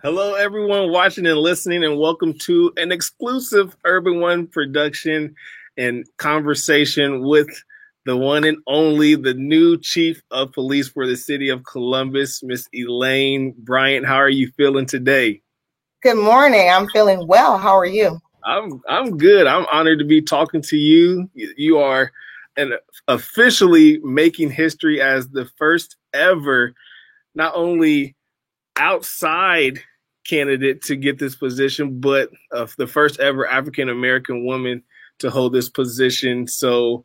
Hello, everyone watching and listening, and welcome to an exclusive Urban One production and conversation with the one and only, the new chief of police for the city of Columbus, Miss Elaine Bryant. How are you feeling today? Good morning. I'm feeling well. How are you? I'm good. I'm honored to be talking to you. You are officially making history as the first ever, not only outside candidate to get this position, but the first ever African American woman to hold this position. So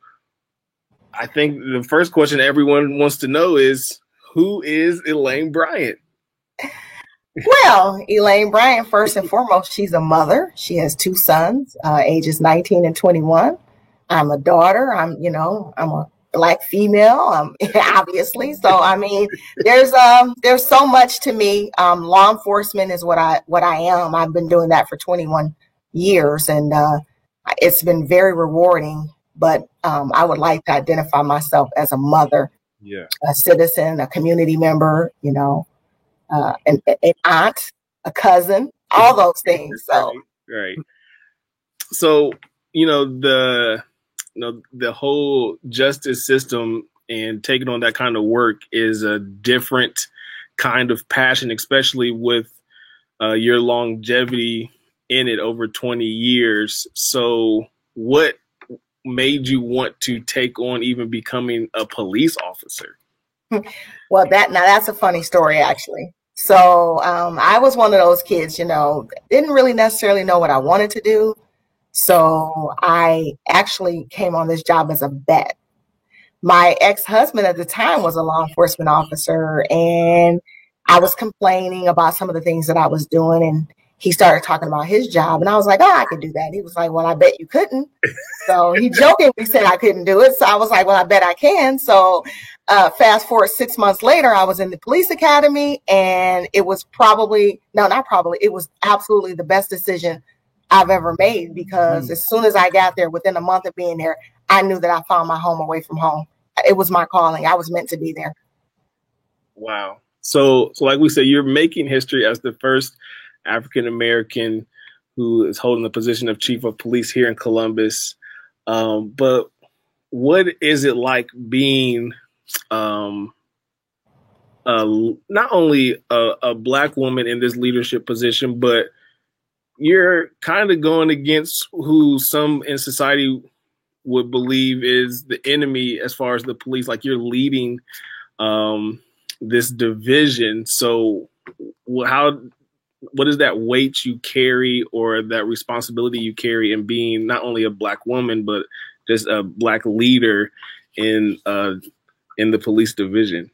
I think the first question everyone wants to know is, who is Elaine Bryant? Well, Elaine Bryant, first and foremost, she's a mother. She has two sons, ages 19 and 21. I'm a daughter. I'm a Black female, obviously. So, I mean, there's so much to me. Law enforcement is what I am. I've been doing that for 21 years, and it's been very rewarding. But I would like to identify myself as a mother, Yeah. a citizen, a community member, an aunt, a cousin, all those things. So, right. So, the whole justice system and taking on that kind of work is a different kind of passion, especially with your longevity in it over 20 years. So what made you want to take on even becoming a police officer? well, that's a funny story, actually. So, I was one of those kids, didn't really necessarily know what I wanted to do. So I actually came on this job as a vet. My ex-husband at the time was a law enforcement officer, and I was complaining about some of the things that I was doing, and he started talking about his job, and I was like, oh, I could do that. He was like, well, I bet you couldn't. So he jokingly said I couldn't do it. So I was like, well, I bet I can. So fast forward 6 months later, I was in the police academy, and it was it was absolutely the best decision I've ever made, because as soon as I got there, within a month of being there, I knew that I found my home away from home. It was my calling. I was meant to be there. Wow. So like we said, you're making history as the first African American who is holding the position of chief of police here in Columbus. But what is it like being not only a Black woman in this leadership position, but you're kind of going against who some in society would believe is the enemy as far as the police? Like, you're leading this division. So what is that weight you carry, or that responsibility you carry in being not only a Black woman, but just a Black leader in the police division?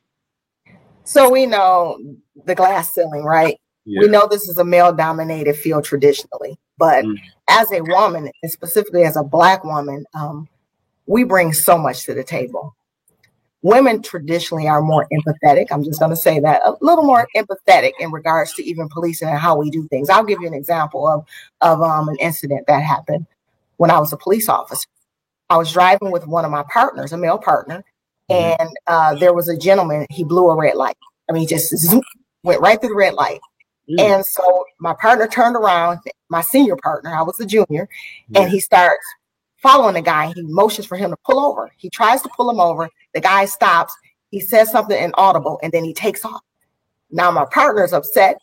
So we know the glass ceiling, right? Yeah. We know this is a male dominated field traditionally, but as a woman, and specifically as a Black woman, we bring so much to the table. Women traditionally are more empathetic. I'm just going to say that, a little more empathetic in regards to even policing and how we do things. I'll give you an example of an incident that happened when I was a police officer. I was driving with one of my partners, a male partner, and there was a gentleman. He blew a red light. I mean, he just went right through the red light. And so my partner turned around, my senior partner, I was the junior, and he starts following the guy. He motions for him to pull over. He tries to pull him over. The guy stops. He says something inaudible, and then he takes off. Now my partner's upset.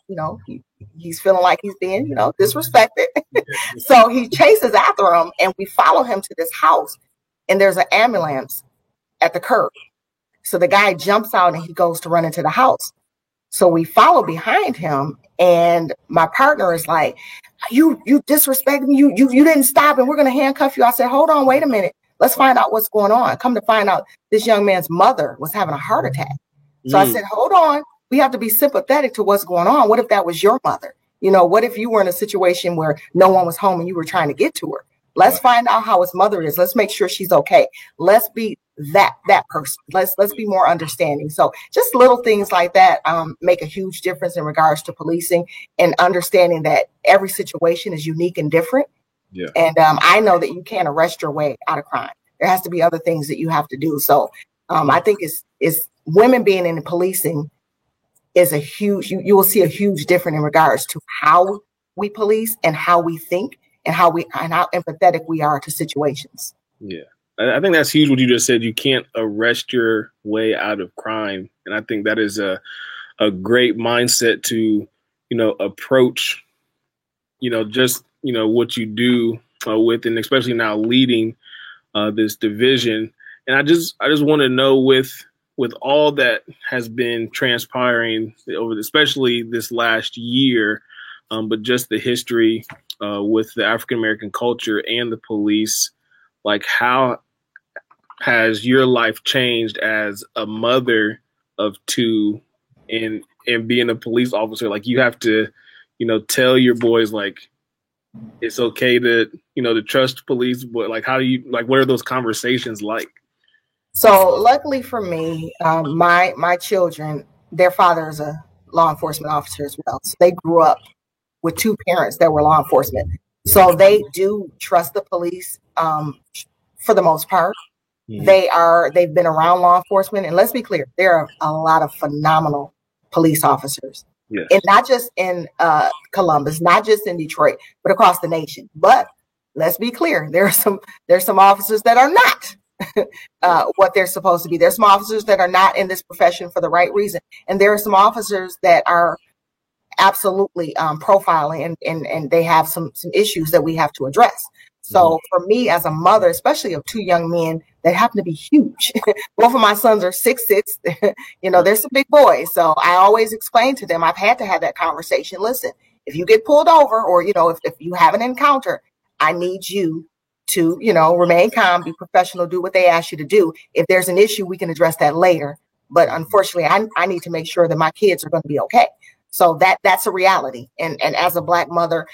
He's feeling like he's being, disrespected. So he chases after him, and we follow him to this house, and there's an ambulance at the curb. So the guy jumps out and he goes to run into the house. So we follow behind him, and my partner is like, you disrespect me. You didn't stop, and we're going to handcuff you. I said, hold on, wait a minute. Let's find out what's going on. Come to find out, this young man's mother was having a heart attack. So I said, hold on. We have to be sympathetic to what's going on. What if that was your mother? What if you were in a situation where no one was home and you were trying to get to her? Let's find out how his mother is. Let's make sure she's okay. Let's be that person. Let's be more understanding. So just little things like that make a huge difference in regards to policing, and understanding that every situation is unique and different. Yeah. And I know that you can't arrest your way out of crime. There has to be other things that you have to do. So I think it's women being in policing is a huge, you will see a huge difference in regards to how we police and how we think and how empathetic we are to situations. Yeah. I think that's huge what you just said. You can't arrest your way out of crime. And I think that is a great mindset to, approach, just, what you do with, and especially now leading this division. And I just want to know with all that has been transpiring over, especially this last year, but just the history with the African-American culture and the police, like how has your life changed as a mother of two and being a police officer? Like you have to, tell your boys like it's okay to, to trust police, but like how do you, like what are those conversations like? So luckily for me, my children, their father is a law enforcement officer as well. So they grew up with two parents that were law enforcement. So they do trust the police for the most part. Mm-hmm. They've been around law enforcement, and let's be clear, there are a lot of phenomenal police officers. Yes. And not just in Columbus, not just in Detroit, but across the nation. But let's be clear, there's some officers that are not what they're supposed to be. There's some officers that are not in this profession for the right reason. And there are some officers that are absolutely profiling and they have some issues that we have to address. So for me as a mother, especially of two young men that happen to be huge, both of my sons are 6'6", they're some big boys. So I always explain to them, I've had to have that conversation. Listen, if you get pulled over or, if you have an encounter, I need you to, remain calm, be professional, do what they ask you to do. If there's an issue, we can address that later. But unfortunately, I need to make sure that my kids are going to be okay. So that's a reality. And as a Black mother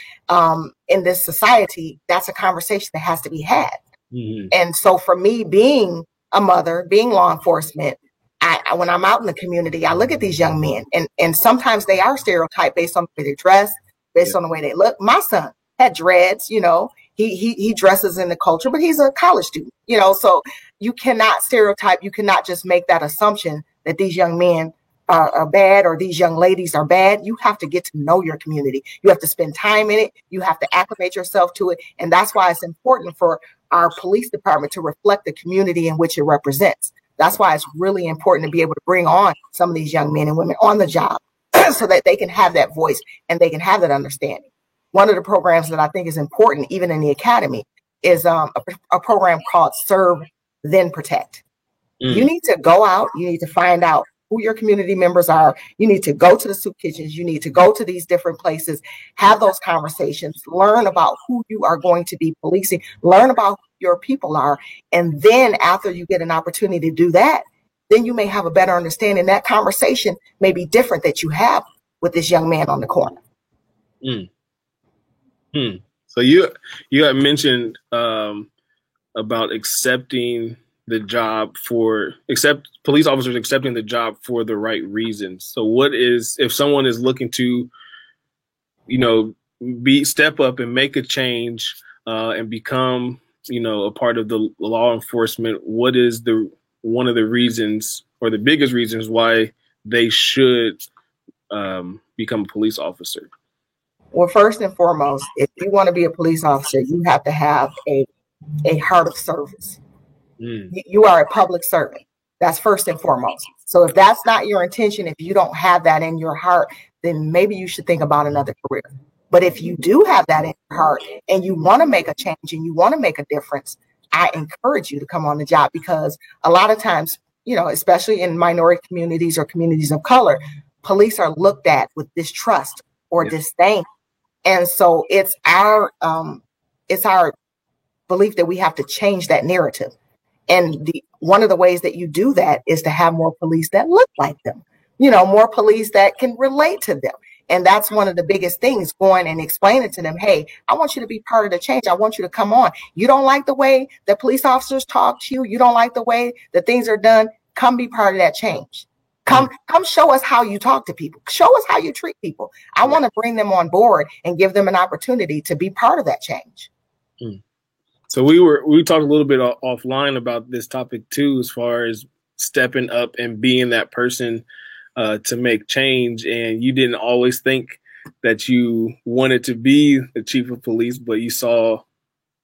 in this society, that's a conversation that has to be had. Mm-hmm. And so for me, being a mother, being law enforcement, when I'm out in the community, I look at these young men and sometimes they are stereotyped based on the way they dress, based on the way they look. My son had dreads, he dresses in the culture, but he's a college student, so you cannot stereotype. You cannot just make that assumption that these young men are bad or these young ladies are bad. You have to get to know your community. You have to spend time in it. You have to acclimate yourself to it. And that's why it's important for our police department to reflect the community in which it represents. That's why it's really important to be able to bring on some of these young men and women on the job so that they can have that voice and they can have that understanding. One of the programs that I think is important, even in the academy, is a program called Serve, Then Protect. You need to go out. You need to find out who your community members are. You need to go to the soup kitchens. You need to go to these different places, have those conversations, learn about who you are going to be policing, learn about who your people are. And then after you get an opportunity to do that, then you may have a better understanding. That conversation may be different that you have with this young man on the corner. So you had mentioned about accepting the job police officers accepting the job for the right reasons. So what is, if someone is looking to, step up and make a change and become, a part of the law enforcement, what is one of the reasons or the biggest reasons why they should become a police officer? Well, first and foremost, if you want to be a police officer, you have to have a heart of service. You are a public servant. That's first and foremost. So if that's not your intention, if you don't have that in your heart, then maybe you should think about another career. But if you do have that in your heart and you want to make a change and you want to make a difference, I encourage you to come on the job, because a lot of times, especially in minority communities or communities of color, police are looked at with distrust or disdain. And so it's our belief that we have to change that narrative. And one of the ways that you do that is to have more police that look like them, more police that can relate to them. And that's one of the biggest things, going and explaining to them, hey, I want you to be part of the change. I want you to come on. You don't like the way that police officers talk to you. You don't like the way that things are done. Come be part of that change. Come show us how you talk to people. Show us how you treat people. I want to bring them on board and give them an opportunity to be part of that change. So we talked a little bit offline about this topic too, as far as stepping up and being that person to make change, and you didn't always think that you wanted to be the chief of police, but you saw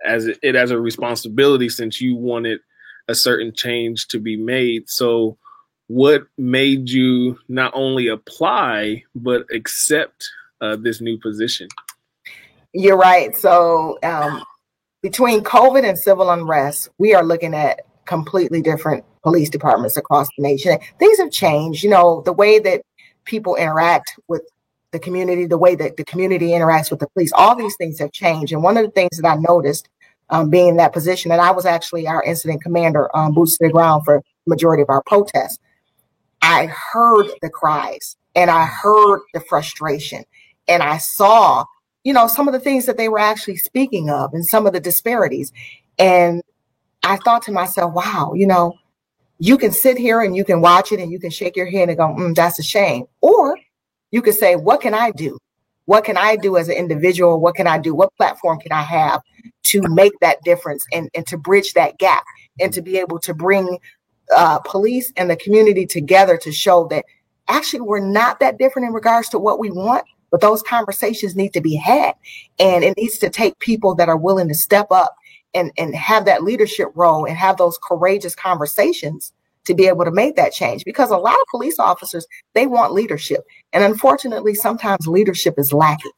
as a responsibility since you wanted a certain change to be made. So what made you not only apply, but accept this new position? You're right. So between COVID and civil unrest, we are looking at completely different police departments across the nation. Things have changed. You know, the way that people interact with the community, the way that the community interacts with the police, all these things have changed. And one of the things that I noticed being in that position, and I was actually our incident commander, boots to the ground for the majority of our protests, I heard the cries and I heard the frustration and I saw, you know, some of the things that they were actually speaking of and some of the disparities. And I thought to myself, wow, you know, you can sit here and you can watch it and you can shake your head and go, that's a shame. Or you could say, what can I do? What can I do as an individual? What can I do? What platform can I have to make that difference and to bridge that gap and to be able to bring police and the community together to show that actually we're not that different in regards to what we want, but those conversations need to be had. And it needs to take people that are willing to step up and have that leadership role and have those courageous conversations to be able to make that change. Because a lot of police officers, they want leadership. And unfortunately, sometimes leadership is lacking.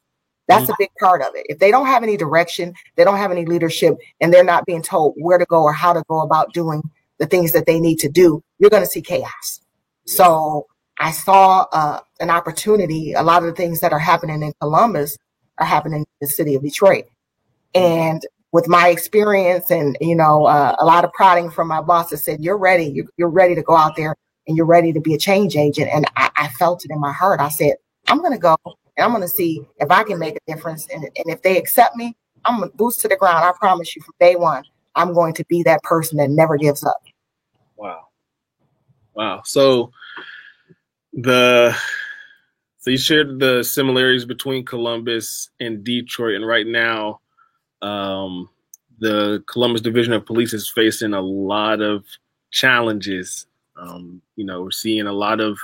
That's a big part of it. If they don't have any direction, they don't have any leadership, and they're not being told where to go or how to go about doing the things that they need to do, you're going to see chaos. So I saw an opportunity. A lot of the things that are happening in Columbus are happening in the city of Detroit. And with my experience and, you know, a lot of prodding from my boss that said, you're ready. You're ready to go out there and you're ready to be a change agent. And I felt it in my heart. I said, I'm going to go and I'm going to see if I can make a difference. And if they accept me, I'm going to boost to the ground. I promise you from day one, I'm going to be that person that never gives up. Wow. Wow. So you shared the similarities between Columbus and Detroit. And right now, the Columbus Division of Police is facing a lot of challenges. You know, we're seeing a lot of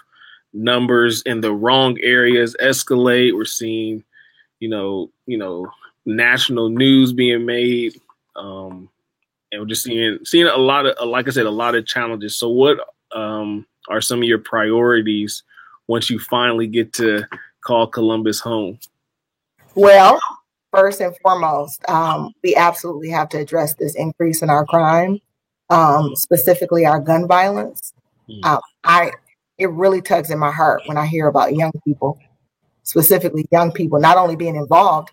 numbers in the wrong areas escalate. We're seeing, you know, national news being made. And we're just seeing a lot of, like I said, a lot of challenges. So what are some of your priorities once you finally get to call Columbus home? Well, first and foremost, we absolutely have to address this increase in our crime, specifically our gun violence. It really tugs in my heart when I hear about young people, specifically young people, not only being involved,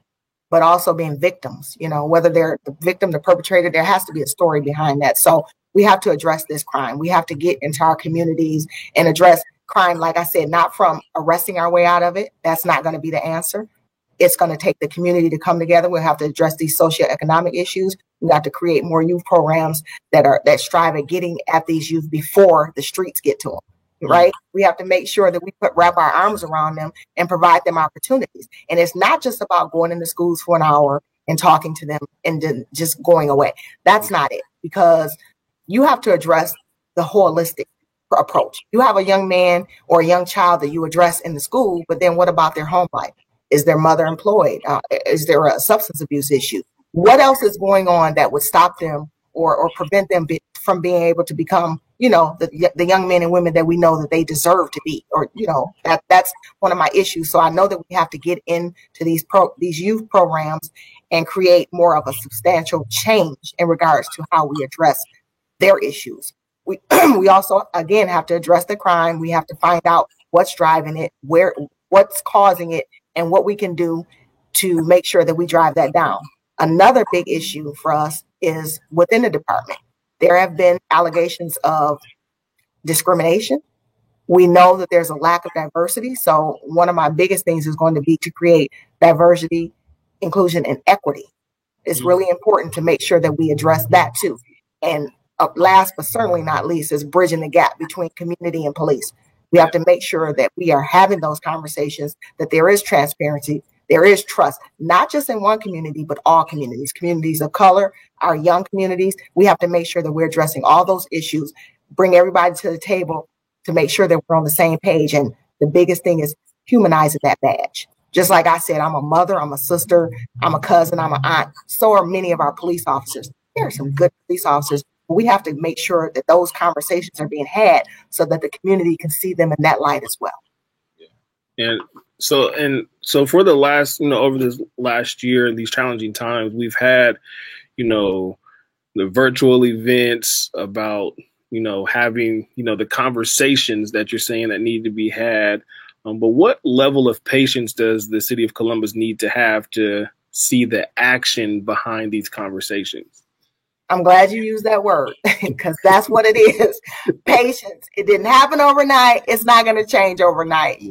but also being victims. You know, whether they're the victim, the perpetrator, there has to be a story behind that. So we have to address this crime. We have to get into our communities and address crime, like I said, not from arresting our way out of it. That's not going to be the answer. It's going to take the community to come together. We'll have to address these socioeconomic issues. We have to create more youth programs that strive at getting at these youth before the streets get to them. Right? We have to make sure that we wrap our arms around them and provide them opportunities. And it's not just about going into schools for an hour and talking to them and then just going away. That's not it, because you have to address the holistic approach. You have a young man or a young child that you address in the school, but then what about their home life? Is their mother employed? Is there a substance abuse issue? What else is going on that would stop them or prevent them from being able to become, you know, the young men and women that we know that they deserve to be? Or, you know, that's one of my issues. So I know that we have to get into these youth programs and create more of a substantial change in regards to how we address their issues. We also, again, have to address the crime. We have to find out what's driving it, what's causing it, and what we can do to make sure that we drive that down. Another big issue for us is within the department. There have been allegations of discrimination. We know that there's a lack of diversity. So one of my biggest things is going to be to create diversity, inclusion, and equity. It's really important to make sure that we address that too. And last but certainly not least is bridging the gap between community and police. We have to make sure that we are having those conversations, that there is transparency, there is trust, not just in one community, but all communities of color, our young communities. We have to make sure that we're addressing all those issues, bring everybody to the table to make sure that we're on the same page and the biggest thing is humanizing that badge. Just like I said, I'm a mother, I'm a sister, I'm a cousin, I'm an aunt. So are many of our police officers. There are some good police officers, but we have to make sure that those conversations are being had so that the community can see them in that light as well. And so for the last, over this last year and these challenging times, we've had, the virtual events about, having, the conversations that you're saying that need to be had. But what level of patience does the city of Columbus need to have to see the action behind these conversations? I'm glad you used that word because that's what it is. Patience. It didn't happen overnight. It's not going to change overnight.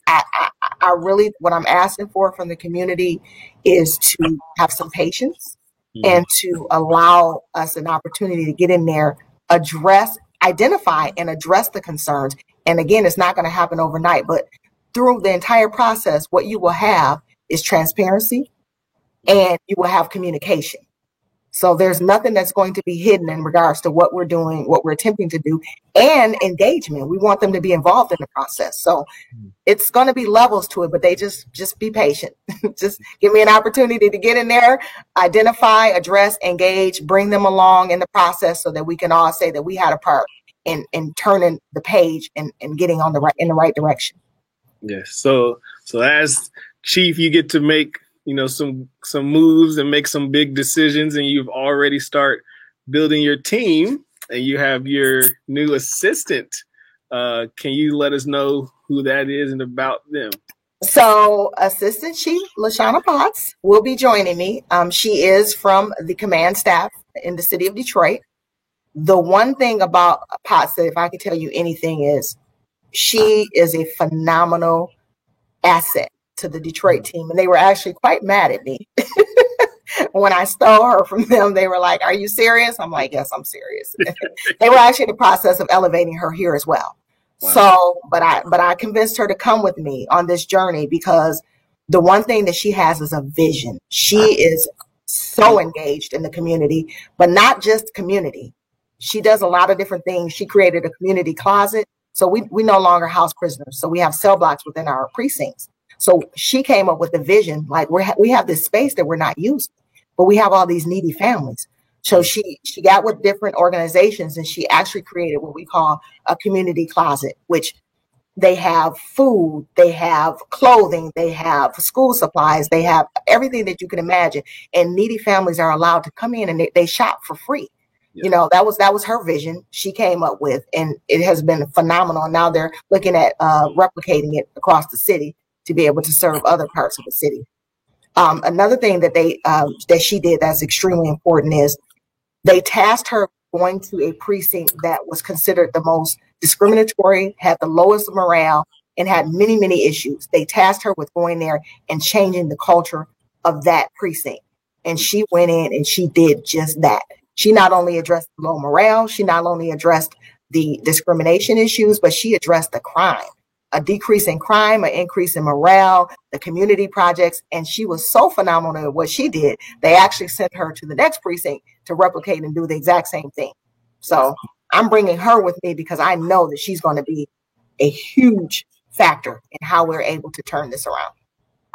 I really, what I'm asking for from the community is to have some patience and to allow us an opportunity to get in there, identify and address the concerns. And again, it's not going to happen overnight, but through the entire process, what you will have is transparency and you will have communication. So there's nothing that's going to be hidden in regards to what we're doing, what we're attempting to do, and engagement. We want them to be involved in the process. So it's going to be levels to it, but they just be patient. Just give me an opportunity to get in there, identify, address, engage, bring them along in the process so that we can all say that we had a part in turning the page and getting in the right direction. Yes. So as chief, you get to make some moves and make some big decisions, and you've already start building your team, and you have your new assistant. Can you let us know who that is and about them? So Assistant Chief LaShawna Potts will be joining me. She is from the command staff in the city of Detroit. The one thing about Potts, that if I could tell you anything, is she is a phenomenal asset to the Detroit team. And they were actually quite mad at me. When I stole her from them, they were like, "Are you serious?" I'm like, "Yes, I'm serious." They were actually in the process of elevating her here as well. Wow. So, but I convinced her to come with me on this journey because the one thing that she has is a vision. She is so engaged in the community, but not just community. She does a lot of different things. She created a community closet. So we no longer house prisoners. So we have cell blocks within our precincts. So she came up with the vision, like we have this space that we're not using, but we have all these needy families. So she got with different organizations and she actually created what we call a community closet, which they have food, they have clothing, they have school supplies, they have everything that you can imagine. And needy families are allowed to come in and they shop for free. Yeah. That was her vision she came up with, and it has been phenomenal. And now they're looking at replicating it across the city to be able to serve other parts of the city. Another thing that she did that's extremely important is they tasked her going to a precinct that was considered the most discriminatory, had the lowest morale, and had many, many issues. They tasked her with going there and changing the culture of that precinct. And she went in and she did just that. She not only addressed the low morale, she not only addressed the discrimination issues, but she addressed the crime. A decrease in crime, an increase in morale, the community projects. And she was so phenomenal at what she did. They actually sent her to the next precinct to replicate and do the exact same thing. So I'm bringing her with me because I know that she's going to be a huge factor in how we're able to turn this around.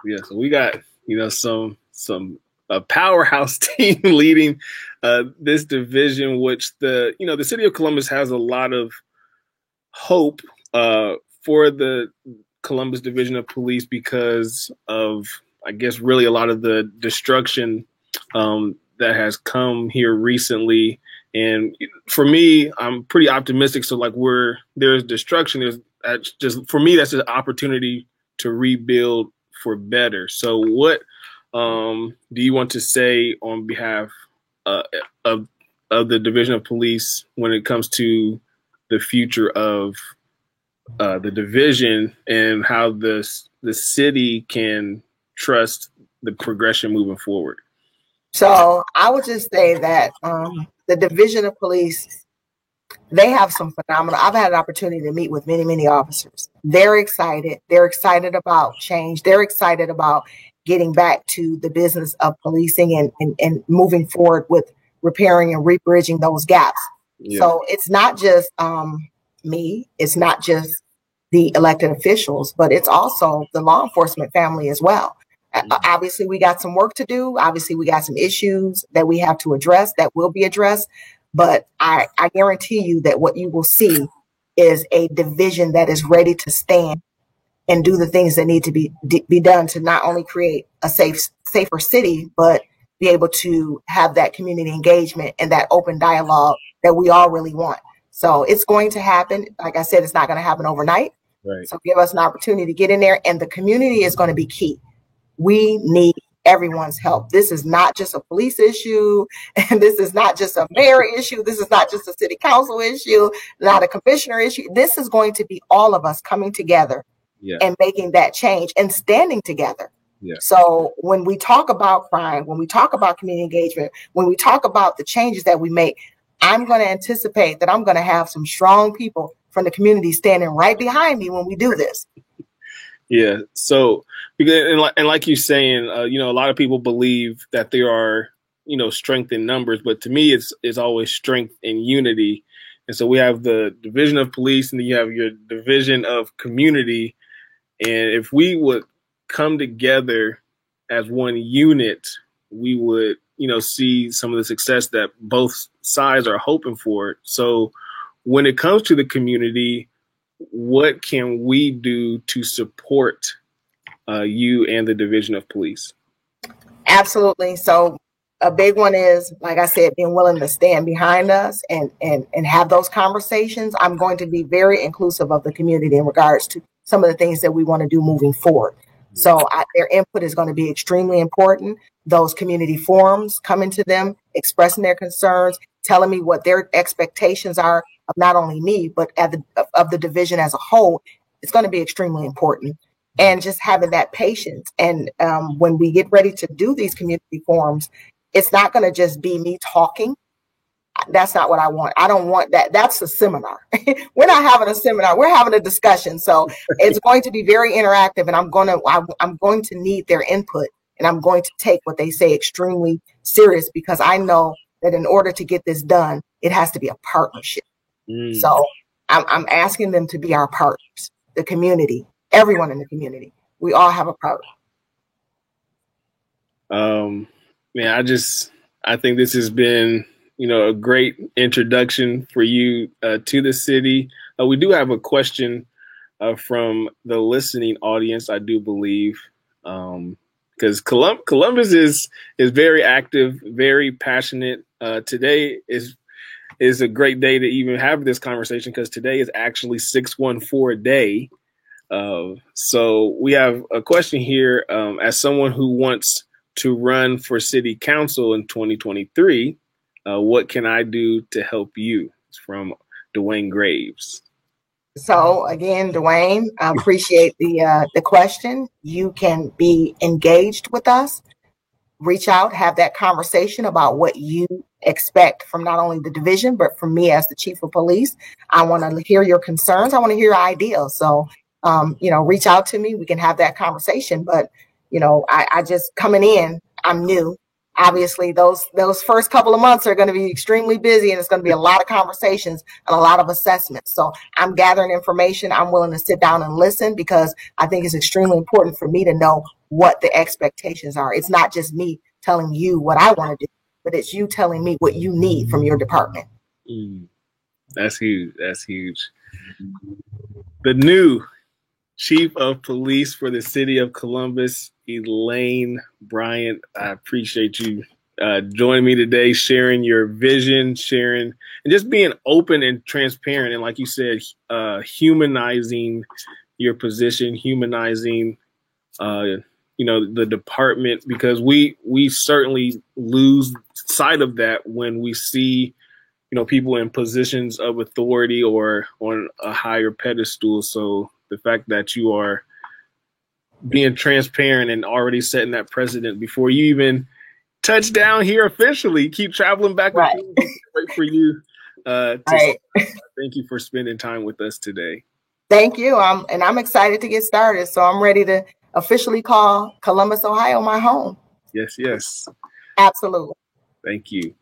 Yeah. So we got, a powerhouse team leading this division, which the city of Columbus has a lot of hope for the Columbus Division of Police because of, I guess, really a lot of the destruction that has come here recently. And for me, I'm pretty optimistic. So like there's destruction, for me, that's an opportunity to rebuild for better. So what do you want to say on behalf of the Division of Police when it comes to the future of the division and how the city can trust the progression moving forward? So I would just say that the Division of Police, they have some phenomenal. I've had an opportunity to meet with many, many officers. They're excited. They're excited about change. They're excited about getting back to the business of policing and moving forward with repairing and rebridging those gaps. Yeah. So it's not just me. It's not just the elected officials, but it's also the law enforcement family as well. Obviously, we got some work to do. Obviously, we got some issues that we have to address that will be addressed. But I guarantee you that what you will see is a division that is ready to stand and do the things that need to be done to not only create a safer city, but be able to have that community engagement and that open dialogue that we all really want. So it's going to happen. Like I said, it's not going to happen overnight. Right. So give us an opportunity to get in there, and the community is going to be key. We need everyone's help. This is not just a police issue, and this is not just a mayor issue. This is not just a city council issue, not a commissioner issue. This is going to be all of us coming together and making that change and standing together. Yeah. So when we talk about crime, when we talk about community engagement, when we talk about the changes that we make, I'm going to anticipate that I'm going to have some strong people from the community standing right behind me when we do this. Yeah. So, because, and like you're saying, a lot of people believe that there are, strength in numbers, but to me, it's always strength in unity. And so we have the division of police, and then you have your division of community. And if we would come together as one unit, we would, see some of the success that both sides are hoping for. So when it comes to the community, what can we do to support you and the division of police? Absolutely. So a big one is, like I said, being willing to stand behind us and have those conversations. I'm going to be very inclusive of the community in regards to some of the things that we want to do moving forward. So their input is going to be extremely important. Those community forums, coming to them, expressing their concerns, telling me what their expectations are of not only me, but of the division as a whole, it's going to be extremely important. And just having that patience. And when we get ready to do these community forums, it's not going to just be me talking. That's not what I want. I don't want that. That's a seminar. We're not having a seminar. We're having a discussion. So it's going to be very interactive, and I'm going to need their input, and I'm going to take what they say extremely serious, because I know that in order to get this done, it has to be a partnership. So I'm asking them to be our partners, the community, everyone in the community. We all have a part. I think this has been, a great introduction for you to the city. We do have a question from the listening audience, I do believe, because Columbus is very active, very passionate. Today is a great day to even have this conversation, because today is actually 614 day. So we have a question here. As someone who wants to run for city council in 2023, what can I do to help you? It's from Dwayne Graves. So again, Dwayne, I appreciate the question. You can be engaged with us. Reach out, have that conversation about what you expect from not only the division, but from me as the chief of police. I want to hear your concerns. I want to hear your ideas. So, reach out to me. We can have that conversation. But, I just coming in, I'm new. Obviously, those first couple of months are going to be extremely busy, and it's going to be a lot of conversations and a lot of assessments. So I'm gathering information. I'm willing to sit down and listen, because I think it's extremely important for me to know what the expectations are. It's not just me telling you what I want to do, but it's you telling me what you need from your department. That's huge. That's huge. The new Chief of Police for the City of Columbus, Elaine Bryant. I appreciate you joining me today, sharing your vision, and just being open and transparent. And like you said, humanizing your position, humanizing, the department, because we certainly lose sight of that when we see, people in positions of authority or on a higher pedestal. So the fact that you are being transparent and already setting that precedent before you even touch down here officially, keep traveling back and forth. Wait for you. Thank you for spending time with us today. Thank you. I'm excited to get started. So I'm ready to officially call Columbus, Ohio, my home. Yes. Absolutely. Thank you.